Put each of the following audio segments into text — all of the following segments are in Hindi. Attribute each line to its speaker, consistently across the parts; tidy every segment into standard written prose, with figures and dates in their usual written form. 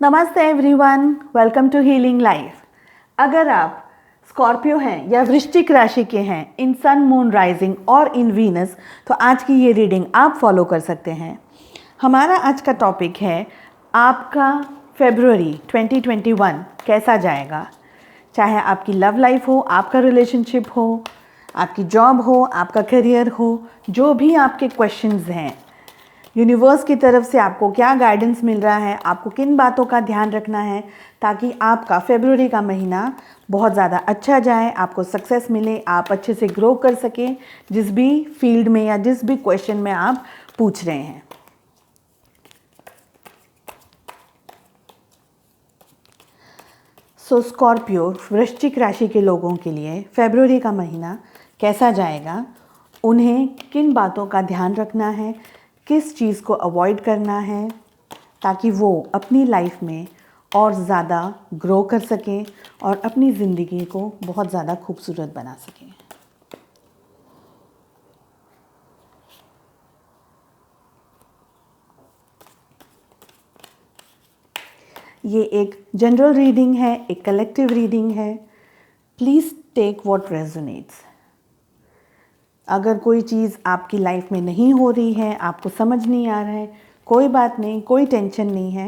Speaker 1: नमस्ते everyone, welcome to healing life. अगर आप स्कॉर्पियो हैं या वृश्चिक राशि के हैं इन सन मून राइजिंग और इन वीनस, तो आज की ये रीडिंग आप फॉलो कर सकते हैं। हमारा आज का टॉपिक है आपका फरवरी 2021 कैसा जाएगा। चाहे आपकी लव लाइफ हो, आपका रिलेशनशिप हो, आपकी जॉब हो, आपका करियर हो, जो भी आपके क्वेश्चंस हैं, यूनिवर्स की तरफ से आपको क्या गाइडेंस मिल रहा है, आपको किन बातों का ध्यान रखना है ताकि आपका फरवरी का महीना बहुत ज़्यादा अच्छा जाए, आपको सक्सेस मिले, आप अच्छे से ग्रो कर सकें जिस भी फील्ड में या जिस भी क्वेश्चन में आप पूछ रहे हैं। सो स्कॉर्पियो वृश्चिक राशि के लोगों के लिए फरवरी का महीना कैसा जाएगा, उन्हें किन बातों का ध्यान रखना है, किस चीज़ को अवॉइड करना है ताकि वो अपनी लाइफ में और ज़्यादा ग्रो कर सकें और अपनी ज़िंदगी को बहुत ज़्यादा खूबसूरत बना सकें। ये एक जनरल रीडिंग है, एक कलेक्टिव रीडिंग है। Please take what resonates. अगर कोई चीज़ आपकी लाइफ में नहीं हो रही है, आपको समझ नहीं आ रहा है, कोई बात नहीं, कोई टेंशन नहीं है,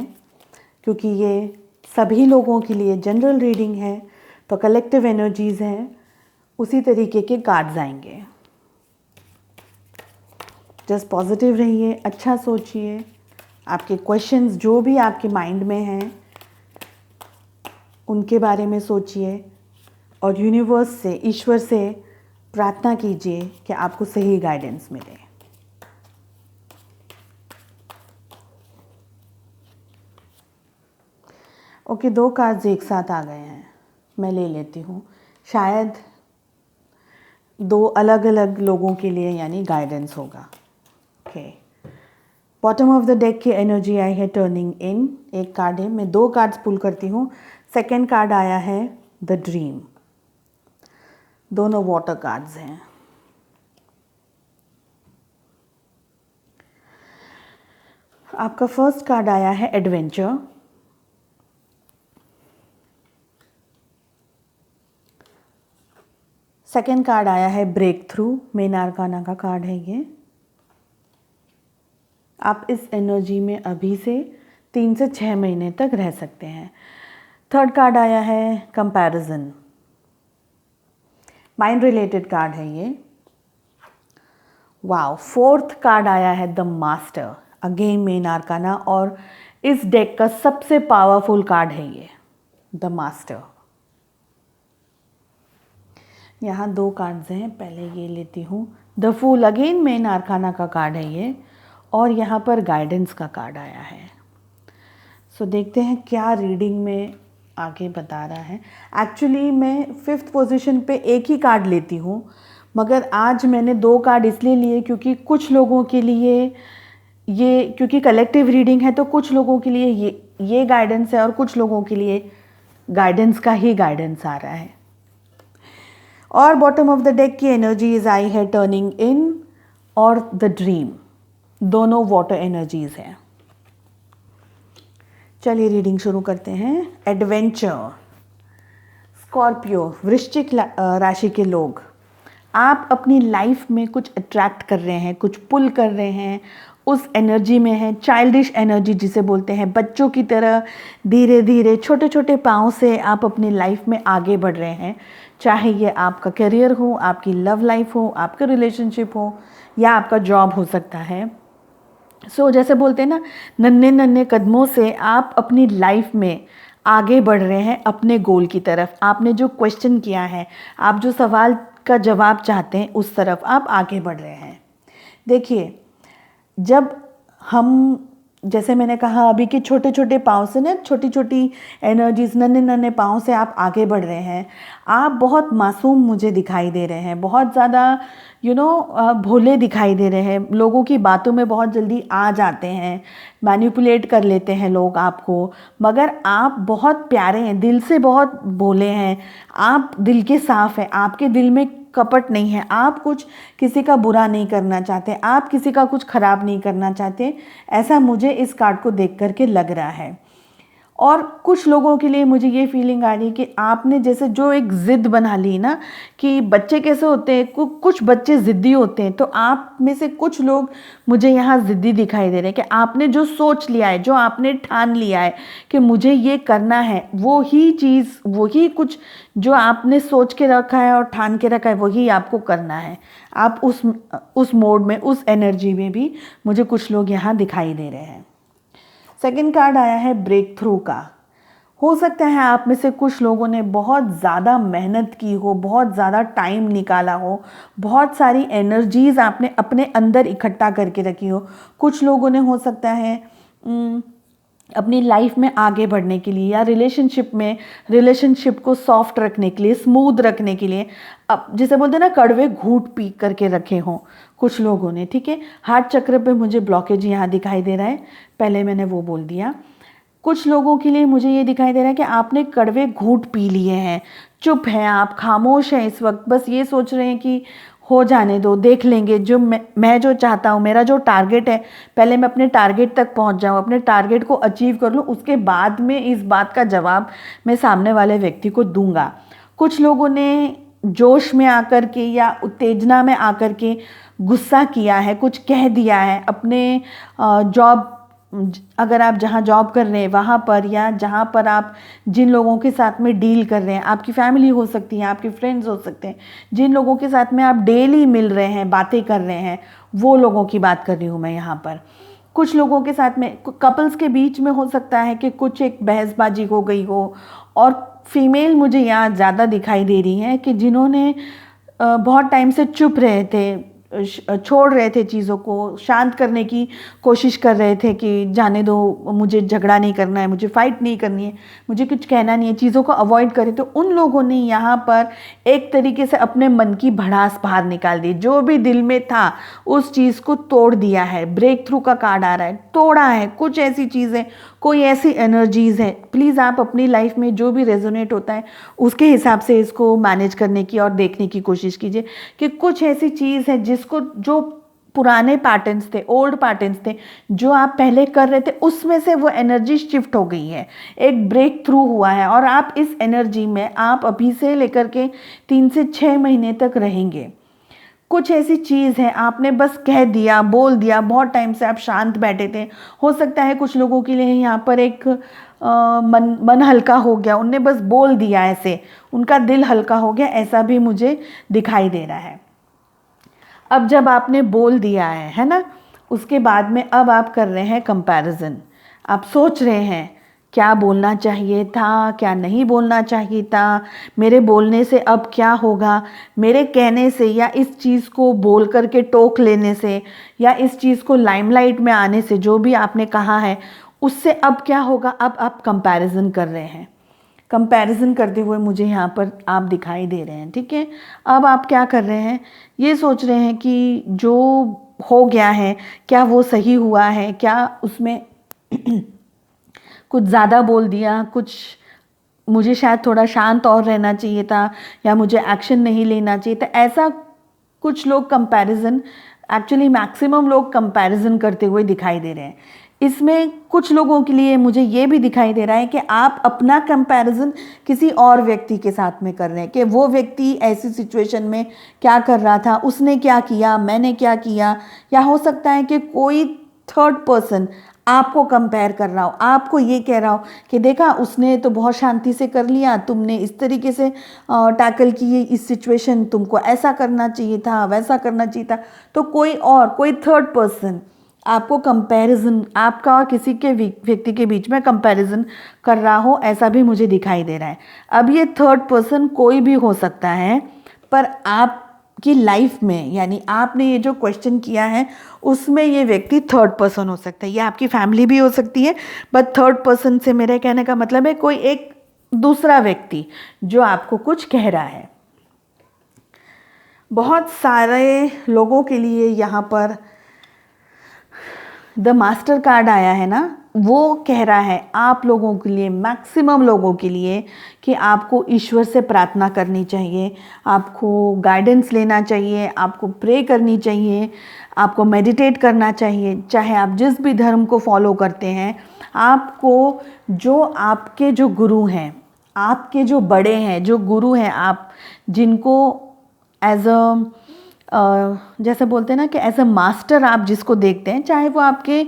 Speaker 1: क्योंकि ये सभी लोगों के लिए जनरल रीडिंग है तो कलेक्टिव एनर्जीज़ हैं, उसी तरीके के कार्ड्स आएंगे। जस्ट पॉजिटिव रहिए, अच्छा सोचिए, आपके क्वेश्चंस जो भी आपके माइंड में हैं उनके बारे में सोचिए और यूनिवर्स से, ईश्वर से प्रार्थना कीजिए कि आपको सही गाइडेंस मिले। ओके, 2 कार्ड्स एक साथ आ गए हैं, मैं ले लेती हूँ। शायद 2 अलग अलग लोगों के लिए यानी गाइडेंस होगा। Okay, bottom of the deck की एनर्जी आई है टर्निंग इन। एक कार्ड है, मैं 2 कार्ड्स पुल करती हूँ। सेकेंड कार्ड आया है द ड्रीम। दोनों वाटर कार्ड्स हैं। आपका फर्स्ट कार्ड आया है एडवेंचर। सेकेंड कार्ड आया है ब्रेक थ्रू। मेन आर्काना का कार्ड है ये। आप इस एनर्जी में अभी से 3 से 6 महीने तक रह सकते हैं। थर्ड कार्ड आया है कंपैरिजन। माइंड रिलेटेड कार्ड है ये। वाओ, फोर्थ कार्ड आया है द मास्टर, अगेन मेन आर्काना, और इस डेक का सबसे पावरफुल कार्ड है ये द मास्टर। यहाँ 2 कार्ड्स हैं, पहले ये लेती हूँ। The fool, again main arcana का कार्ड है ये, और यहाँ पर गाइडेंस का कार्ड आया है। सो देखते हैं क्या रीडिंग में आगे बता रहा है। एक्चुअली मैं 5th पोजीशन पे एक ही कार्ड लेती हूँ, मगर आज मैंने 2 कार्ड इसलिए लिए क्योंकि कुछ लोगों के लिए ये, क्योंकि कलेक्टिव रीडिंग है तो कुछ लोगों के लिए ये गाइडेंस है और कुछ लोगों के लिए गाइडेंस का ही गाइडेंस आ रहा है। और बॉटम ऑफ द डेक की एनर्जीज आई है टर्निंग इन और द ड्रीम। दोनों वाटर एनर्जीज हैं। चलिए रीडिंग शुरू करते हैं। एडवेंचर, स्कॉर्पियो वृश्चिक राशि के लोग, आप अपनी लाइफ में कुछ अट्रैक्ट कर रहे हैं, कुछ पुल कर रहे हैं, उस एनर्जी में है। चाइल्डिश एनर्जी जिसे बोलते हैं, बच्चों की तरह धीरे धीरे छोटे छोटे पाँव से आप अपनी लाइफ में आगे बढ़ रहे हैं। चाहे ये आपका करियर हो, आपकी लव लाइफ हो, आपका रिलेशनशिप हो, या आपका जॉब हो सकता है। सो जैसे बोलते हैं ना, नन्हे नन्हे कदमों से आप अपनी लाइफ में आगे बढ़ रहे हैं अपने गोल की तरफ। आपने जो क्वेश्चन किया है, आप जो सवाल का जवाब चाहते हैं, उस तरफ आप आगे बढ़ रहे हैं। देखिए, जब हम, जैसे मैंने कहा अभी कि छोटे छोटे पाँव से ना, छोटी छोटी एनर्जीज, नन्हे नन्हे पाँव से आप आगे बढ़ रहे हैं। आप बहुत मासूम मुझे दिखाई दे रहे हैं, बहुत ज़्यादा भोले दिखाई दे रहे हैं, लोगों की बातों में बहुत जल्दी आ जाते हैं, मैनिपुलेट कर लेते हैं लोग आपको, मगर आप बहुत प्यारे हैं, दिल से बहुत भोले हैं, आप दिल के साफ़ हैं, आपके दिल में कपट नहीं है, आप कुछ किसी का बुरा नहीं करना चाहते, आप किसी का कुछ ख़राब नहीं करना चाहते, ऐसा मुझे इस कार्ड को देख कर के लग रहा है। और कुछ लोगों के लिए मुझे ये फीलिंग आ रही है कि आपने जैसे जो एक ज़िद बना ली ना, कि बच्चे कैसे होते हैं, कुछ बच्चे ज़िद्दी होते हैं, तो आप में से कुछ लोग मुझे यहाँ ज़िद्दी दिखाई दे रहे हैं कि आपने जो सोच लिया है, जो आपने ठान लिया है कि मुझे ये करना है, वो ही चीज़, वही कुछ जो आपने सोच के रखा है और ठान के रखा है वही आपको करना है। आप उस मोड में, उस एनर्जी में भी मुझे कुछ लोग यहाँ दिखाई दे रहे हैं। सेकंड कार्ड आया है ब्रेक थ्रू का। हो सकता है आप में से कुछ लोगों ने बहुत ज़्यादा मेहनत की हो, बहुत ज़्यादा टाइम निकाला हो, बहुत सारी एनर्जीज़ आपने अपने अंदर इकट्ठा करके रखी हो। कुछ लोगों ने हो सकता है अपनी लाइफ में आगे बढ़ने के लिए या रिलेशनशिप को सॉफ्ट रखने के लिए, स्मूथ रखने के लिए, अब जिसे बोलते हैं ना कड़वे घूंट पी करके रखे हों कुछ लोगों ने, ठीक है। हार्ट चक्र पे मुझे ब्लॉकेज यहाँ दिखाई दे रहा है, पहले मैंने वो बोल दिया। कुछ लोगों के लिए मुझे ये दिखाई दे रहा है कि आपने कड़वे घूंट पी लिए हैं, चुप हैं आप, खामोश हैं इस वक्त, बस ये सोच रहे हैं कि हो जाने दो, देख लेंगे, जो मैं जो चाहता हूँ, मेरा जो टारगेट है, पहले मैं अपने टारगेट तक पहुँच जाऊँ, अपने टारगेट को अचीव कर लूँ, उसके बाद में इस बात का जवाब मैं सामने वाले व्यक्ति को दूंगा। कुछ लोगों ने जोश में आकर के या उत्तेजना में आकर के गुस्सा किया है, कुछ कह दिया है अपने जॉब, अगर आप जहाँ जॉब कर रहे हैं वहाँ पर, या जहाँ पर आप जिन लोगों के साथ में डील कर रहे हैं, आपकी फैमिली हो सकती है, आपके फ्रेंड्स हो सकते हैं, जिन लोगों के साथ में आप डेली मिल रहे हैं, बातें कर रहे हैं, वो लोगों की बात कर रही हूँ मैं यहाँ पर। कुछ लोगों के साथ में, कपल्स के बीच में हो सकता है कि कुछ एक बहसबाजी हो गई हो, और फीमेल मुझे यहाँ ज़्यादा दिखाई दे रही हैं कि जिन्होंने बहुत टाइम से चुप रहे थे, छोड़ रहे थे चीज़ों को, शांत करने की कोशिश कर रहे थे कि जाने दो, मुझे झगड़ा नहीं करना है, मुझे फाइट नहीं करनी है, मुझे कुछ कहना नहीं है, चीज़ों को अवॉइड करें। तो उन लोगों ने यहाँ पर एक तरीके से अपने मन की भड़ास बाहर निकाल दी, जो भी दिल में था उस चीज़ को तोड़ दिया है। ब्रेक थ्रू का कार्ड आ रहा है, तोड़ा है, कुछ ऐसी चीज़ें, कोई ऐसी एनर्जीज़ हैं। प्लीज़ आप अपनी लाइफ में जो भी रेजोनेट होता है उसके हिसाब से इसको मैनेज करने की और देखने की कोशिश कीजिए कि कुछ ऐसी चीज़ है जिसको, जो पुराने पैटर्न्स थे, ओल्ड पैटर्न्स थे, जो आप पहले कर रहे थे, उसमें से वो एनर्जी शिफ्ट हो गई है, एक ब्रेक थ्रू हुआ है, और आप इस एनर्जी में आप अभी से लेकर के 3 से 6 महीने तक रहेंगे। कुछ ऐसी चीज़ है आपने बस कह दिया, बोल दिया, बहुत टाइम से आप शांत बैठे थे, हो सकता है कुछ लोगों के लिए यहाँ पर एक मन हल्का हो गया, उनने बस बोल दिया, ऐसे उनका दिल हल्का हो गया, ऐसा भी मुझे दिखाई दे रहा है। अब जब आपने बोल दिया है ना, उसके बाद में अब आप कर रहे हैं कंपैरिजन। आप सोच रहे हैं क्या बोलना चाहिए था, क्या नहीं बोलना चाहिए था, मेरे बोलने से अब क्या होगा, मेरे कहने से या इस चीज़ को बोल करके टोक लेने से या इस चीज़ को लाइमलाइट में आने से, जो भी आपने कहा है उससे अब क्या होगा। अब आप कंपैरिजन कर रहे हैं, कंपैरिजन करते हुए मुझे यहाँ पर आप दिखाई दे रहे हैं, ठीक है। अब आप क्या कर रहे हैं, ये सोच रहे हैं कि जो हो गया है क्या वो सही हुआ है, क्या उसमें कुछ ज़्यादा बोल दिया, कुछ मुझे शायद थोड़ा शांत और रहना चाहिए था, या मुझे एक्शन नहीं लेना चाहिए था। ऐसा कुछ लोग कंपैरिजन, एक्चुअली मैक्सिमम लोग कंपैरिजन करते हुए दिखाई दे रहे हैं। इसमें कुछ लोगों के लिए मुझे ये भी दिखाई दे रहा है कि आप अपना कंपैरिजन किसी और व्यक्ति के साथ में कर रहे हैं, कि वो व्यक्ति ऐसी सिचुएशन में क्या कर रहा था, उसने क्या किया, मैंने क्या किया, या हो सकता है कि कोई थर्ड पर्सन आपको कंपेयर कर रहा हो, आपको ये कह रहा हो कि देखा उसने तो बहुत शांति से कर लिया, तुमने इस तरीके से टैकल की इस सिचुएशन, तुमको ऐसा करना चाहिए था, वैसा करना चाहिए था। तो कोई थर्ड पर्सन आपको कंपैरिजन, आपका और किसी के व्यक्ति के बीच में कंपैरिजन कर रहा हो, ऐसा भी मुझे दिखाई दे रहा है। अब ये थर्ड पर्सन कोई भी हो सकता है, पर आपकी लाइफ में, यानी आपने ये जो क्वेश्चन किया है उसमें ये व्यक्ति थर्ड पर्सन हो सकता है। ये आपकी फैमिली भी हो सकती है, बट थर्ड पर्सन से मेरे कहने का मतलब है कोई एक दूसरा व्यक्ति जो आपको कुछ कह रहा है। बहुत सारे लोगों के लिए यहाँ पर द मास्टर कार्ड आया है ना, वो कह रहा है आप लोगों के लिए, मैक्सिमम लोगों के लिए, कि आपको ईश्वर से प्रार्थना करनी चाहिए, आपको गाइडेंस लेना चाहिए, आपको प्रे करनी चाहिए, आपको मेडिटेट करना चाहिए। चाहे आप जिस भी धर्म को फॉलो करते हैं, आपको जो आपके जो गुरु हैं, आपके जो बड़े हैं, जो गुरु हैं, आप जिनको एज जैसे बोलते हैं ना कि एज अ मास्टर आप जिसको देखते हैं, चाहे वो आपके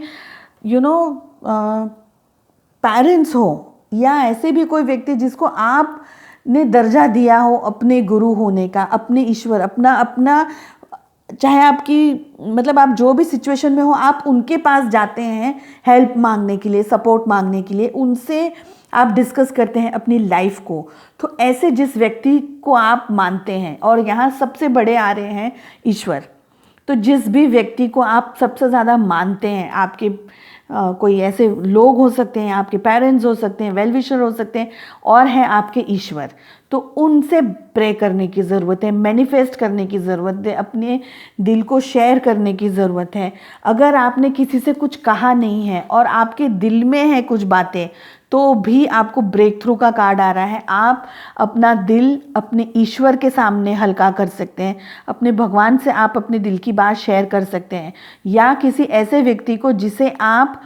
Speaker 1: पेरेंट्स हो या ऐसे भी कोई व्यक्ति जिसको आपने दर्जा दिया हो अपने गुरु होने का, अपने ईश्वर, अपना चाहे आपकी मतलब आप जो भी सिचुएशन में हो, आप उनके पास जाते हैं हेल्प मांगने के लिए, सपोर्ट मांगने के लिए, उनसे आप डिस्कस करते हैं अपनी लाइफ को। तो ऐसे जिस व्यक्ति को आप मानते हैं, और यहाँ सबसे बड़े आ रहे हैं ईश्वर, तो जिस भी व्यक्ति को आप सबसे ज़्यादा मानते हैं, आपके कोई ऐसे लोग हो सकते हैं, आपके पेरेंट्स हो सकते हैं, वेल विशर हो सकते हैं, और हैं आपके ईश्वर, तो उनसे प्रे करने की ज़रूरत है, मैनिफेस्ट करने की ज़रूरत है, अपने दिल को शेयर करने की ज़रूरत है। अगर आपने किसी से कुछ कहा नहीं है और आपके दिल में है कुछ बातें, तो भी आपको ब्रेक थ्रू का कार्ड आ रहा है। आप अपना दिल अपने ईश्वर के सामने हल्का कर सकते हैं, अपने भगवान से आप अपने दिल की बात शेयर कर सकते हैं, या किसी ऐसे व्यक्ति को जिसे आप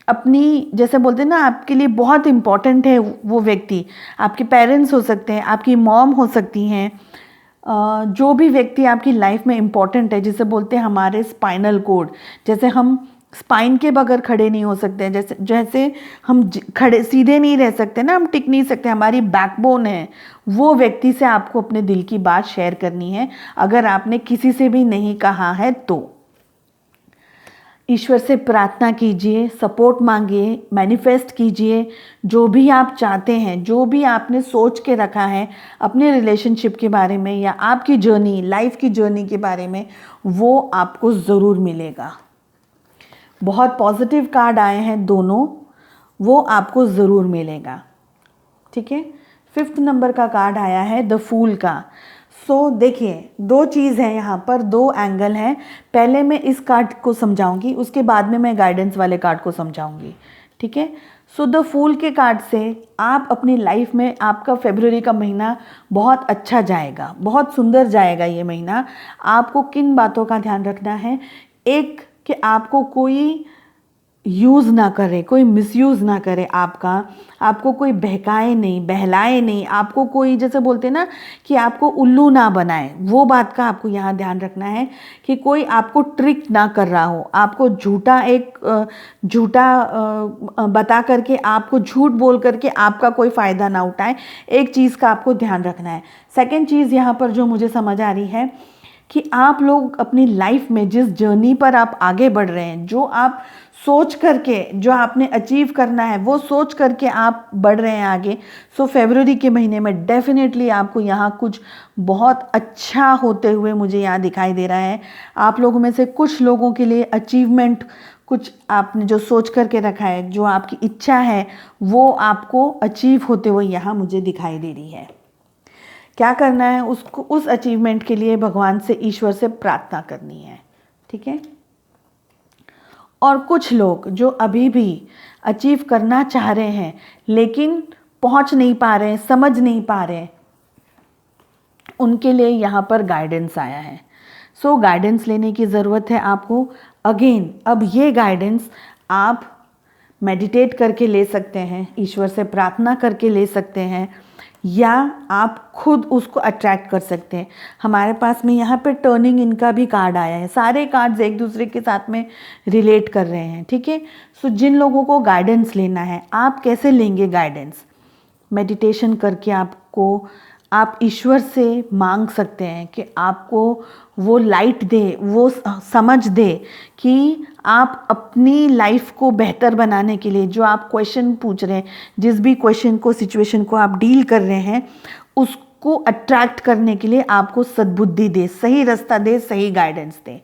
Speaker 1: अपनी, जैसे बोलते हैं ना, आपके लिए बहुत इम्पॉर्टेंट है वो व्यक्ति, आपके पेरेंट्स हो सकते हैं, आपकी मॉम हो सकती हैं, जो भी व्यक्ति आपकी लाइफ में इम्पॉर्टेंट है, जिसे बोलते हैं हमारे स्पाइनल कोड। जैसे हम स्पाइन के बगैर खड़े नहीं हो सकते हैं, जैसे जैसे हम खड़े सीधे नहीं रह सकते ना, हम टिक नहीं सकते, हमारी बैकबोन है, वो व्यक्ति से आपको अपने दिल की बात शेयर करनी है। अगर आपने किसी से भी नहीं कहा है तो ईश्वर से प्रार्थना कीजिए, सपोर्ट मांगिए, मैनिफेस्ट कीजिए, जो भी आप चाहते हैं, जो भी आपने सोच के रखा है अपने रिलेशनशिप के बारे में या आपकी जर्नी, लाइफ की जर्नी के बारे में, वो आपको ज़रूर मिलेगा। बहुत पॉजिटिव कार्ड आए हैं दोनों, वो आपको ज़रूर मिलेगा। ठीक है, 5th नंबर का कार्ड आया है द फूल का। सो देखिए, दो चीज़ है यहाँ पर, दो एंगल हैं। पहले मैं इस कार्ड को समझाऊंगी, उसके बाद में मैं गाइडेंस वाले कार्ड को समझाऊंगी। ठीक है, सो द फूल के कार्ड से आप अपनी लाइफ में, आपका फरवरी का महीना बहुत अच्छा जाएगा, बहुत सुंदर जाएगा ये महीना। आपको किन बातों का ध्यान रखना है? एक, कि आपको कोई यूज़ ना करे, कोई मिसयूज़ ना करे आपका, आपको कोई बहकाए नहीं, बहलाए नहीं, आपको कोई, जैसे बोलते हैं ना कि आपको उल्लू ना बनाए, वो बात का आपको यहाँ ध्यान रखना है कि कोई आपको ट्रिक ना कर रहा हो, आपको झूठा बता करके, आपको झूठ बोल करके आपका कोई फ़ायदा ना उठाए। एक चीज़ का आपको ध्यान रखना है। सेकेंड चीज़ यहाँ पर जो मुझे समझ आ रही है कि आप लोग अपनी लाइफ में जिस जर्नी पर आप आगे बढ़ रहे हैं, जो आप सोच करके, जो आपने अचीव करना है वो सोच करके आप बढ़ रहे हैं आगे। सो फरवरी के महीने में डेफिनेटली आपको यहाँ कुछ बहुत अच्छा होते हुए मुझे यहाँ दिखाई दे रहा है। आप लोगों में से कुछ लोगों के लिए अचीवमेंट, कुछ आपने जो सोच करके रखा है, जो आपकी इच्छा है, वो आपको अचीव होते हुए यहाँ मुझे दिखाई दे रही है। क्या करना है? उसको, उस अचीवमेंट के लिए भगवान से, ईश्वर से प्रार्थना करनी है। ठीक है, और कुछ लोग जो अभी भी अचीव करना चाह रहे हैं लेकिन पहुंच नहीं पा रहे हैं, समझ नहीं पा रहे हैं, उनके लिए यहाँ पर गाइडेंस आया है। सो गाइडेंस लेने की ज़रूरत है आपको। अगेन, अब ये गाइडेंस आप मेडिटेट करके ले सकते हैं, ईश्वर से प्रार्थना करके ले सकते हैं, या आप खुद उसको अट्रैक्ट कर सकते हैं। हमारे पास में यहाँ पे टर्निंग इनका भी कार्ड आया है। सारे कार्ड्स एक दूसरे के साथ में रिलेट कर रहे हैं। ठीक है, सो जिन लोगों को गाइडेंस लेना है, आप कैसे लेंगे गाइडेंस? मेडिटेशन करके आप ईश्वर से मांग सकते हैं कि आपको वो लाइट दे, वो समझ दे कि आप अपनी लाइफ को बेहतर बनाने के लिए जो आप क्वेश्चन पूछ रहे हैं, जिस भी क्वेश्चन को, सिचुएशन को आप डील कर रहे हैं, उसको अट्रैक्ट करने के लिए आपको सद्बुद्धि दे, सही रास्ता दे, सही गाइडेंस दे।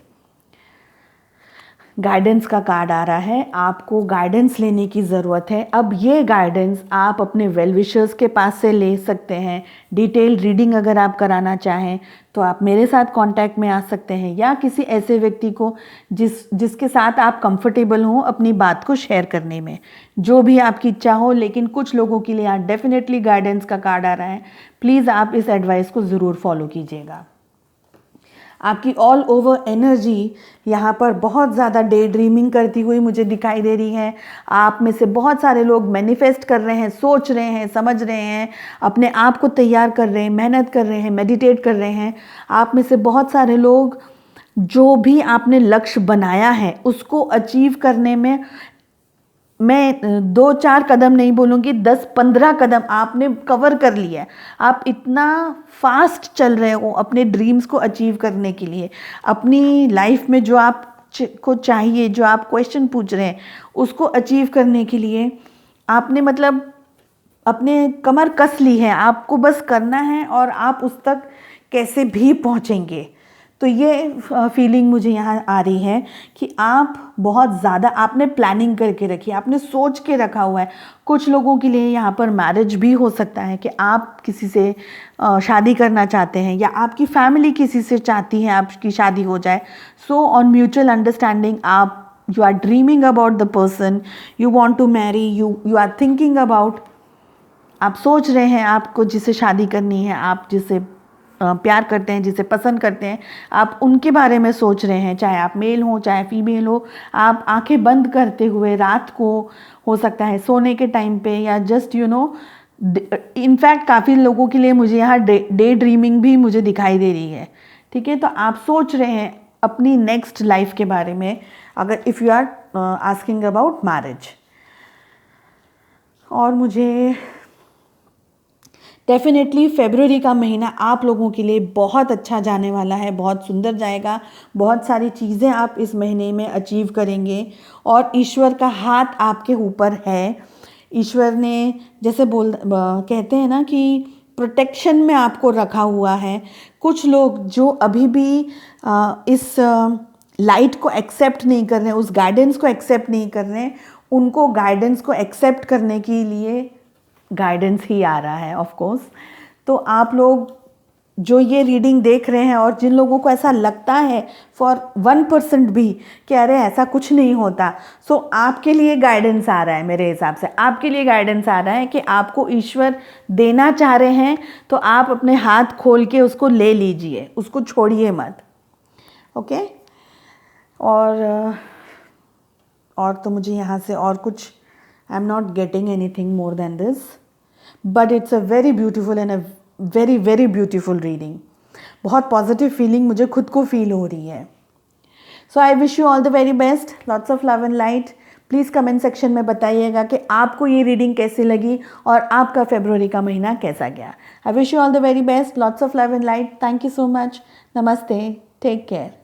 Speaker 1: गाइडेंस का कार्ड आ रहा है, आपको गाइडेंस लेने की ज़रूरत है। अब ये गाइडेंस आप अपने वेल विशर्स के पास से ले सकते हैं। डिटेल रीडिंग अगर आप कराना चाहें तो आप मेरे साथ कांटेक्ट में आ सकते हैं, या किसी ऐसे व्यक्ति को जिसके साथ आप कंफर्टेबल हो अपनी बात को शेयर करने में, जो भी आपकी इच्छा हो। लेकिन कुछ लोगों के लिए यहाँ डेफिनेटली गाइडेंस का कार्ड आ रहा है। प्लीज़ आप इस एडवाइस को ज़रूर फॉलो कीजिएगा। आपकी ऑल ओवर एनर्जी यहाँ पर बहुत ज़्यादा डे ड्रीमिंग करती हुई मुझे दिखाई दे रही है। आप में से बहुत सारे लोग मैनिफेस्ट कर रहे हैं, सोच रहे हैं, समझ रहे हैं, अपने आप को तैयार कर रहे हैं, मेहनत कर रहे हैं, मेडिटेट कर रहे हैं। आप में से बहुत सारे लोग जो भी आपने लक्ष्य बनाया है उसको अचीव करने में, मैं 2-4 कदम नहीं बोलूँगी, 10-15 कदम आपने कवर कर लिया है। आप इतना फास्ट चल रहे हो अपने ड्रीम्स को अचीव करने के लिए। अपनी लाइफ में जो आप को चाहिए, जो आप क्वेश्चन पूछ रहे हैं, उसको अचीव करने के लिए आपने मतलब अपने कमर कस ली है। आपको बस करना है और आप उस तक कैसे भी पहुँचेंगे। तो ये फीलिंग मुझे यहाँ आ रही है कि आप बहुत ज़्यादा आपने प्लानिंग करके रखी है, आपने सोच के रखा हुआ है। कुछ लोगों के लिए यहाँ पर मैरिज भी हो सकता है कि आप किसी से शादी करना चाहते हैं या आपकी फैमिली किसी से चाहती है आपकी शादी हो जाए। सो ऑन म्यूचुअल अंडरस्टैंडिंग आप you are dreaming about the person you want to marry, you are thinking about, आप सोच रहे हैं आपको जिसे शादी करनी है, आप जिसे प्यार करते हैं, जिसे पसंद करते हैं, आप उनके बारे में सोच रहे हैं। चाहे आप मेल हो चाहे फीमेल हो, आप आंखें बंद करते हुए रात को, हो सकता है सोने के टाइम पे, या जस्ट इनफैक्ट काफ़ी लोगों के लिए मुझे यहाँ डे ड्रीमिंग भी मुझे दिखाई दे रही है। ठीक है, तो आप सोच रहे हैं अपनी नेक्स्ट लाइफ के बारे में, अगर if you are asking about marriage. और मुझे डेफिनेटली फरवरी का महीना आप लोगों के लिए बहुत अच्छा जाने वाला है, बहुत सुंदर जाएगा। बहुत सारी चीज़ें आप इस महीने में अचीव करेंगे और ईश्वर का हाथ आपके ऊपर है। ईश्वर ने जैसे कहते हैं ना कि प्रोटेक्शन में आपको रखा हुआ है। कुछ लोग जो अभी भी इस लाइट को एक्सेप्ट नहीं कर रहे हैं, उस गाइडेंस को एक्सेप्ट नहीं कर रहे हैं, उनको गाइडेंस को एक्सेप्ट करने के लिए गाइडेंस ही आ रहा है ऑफ कोर्स। तो आप लोग जो ये रीडिंग देख रहे हैं और जिन लोगों को ऐसा लगता है फॉर 1% भी कि अरे ऐसा कुछ नहीं होता, सो आपके लिए गाइडेंस आ रहा है। मेरे हिसाब से आपके लिए गाइडेंस आ रहा है कि आपको ईश्वर देना चाह रहे हैं, तो आप अपने हाथ खोल के उसको ले लीजिए, उसको छोड़िए मत। ओके, और तो मुझे यहाँ से और कुछ, I am not getting anything more than this, but it's a very beautiful and a very very beautiful reading. बहुत पॉजिटिव फीलिंग मुझे खुद को फील हो रही है। So I wish you all the very best, lots of love and light. Please comment section में बताइएगा कि आपको ये रीडिंग कैसी लगी और आपका फरवरी का महीना कैसा गया। आई wish you all the very best, lots of love and light. Thank you so much. नमस्ते, टेक केयर।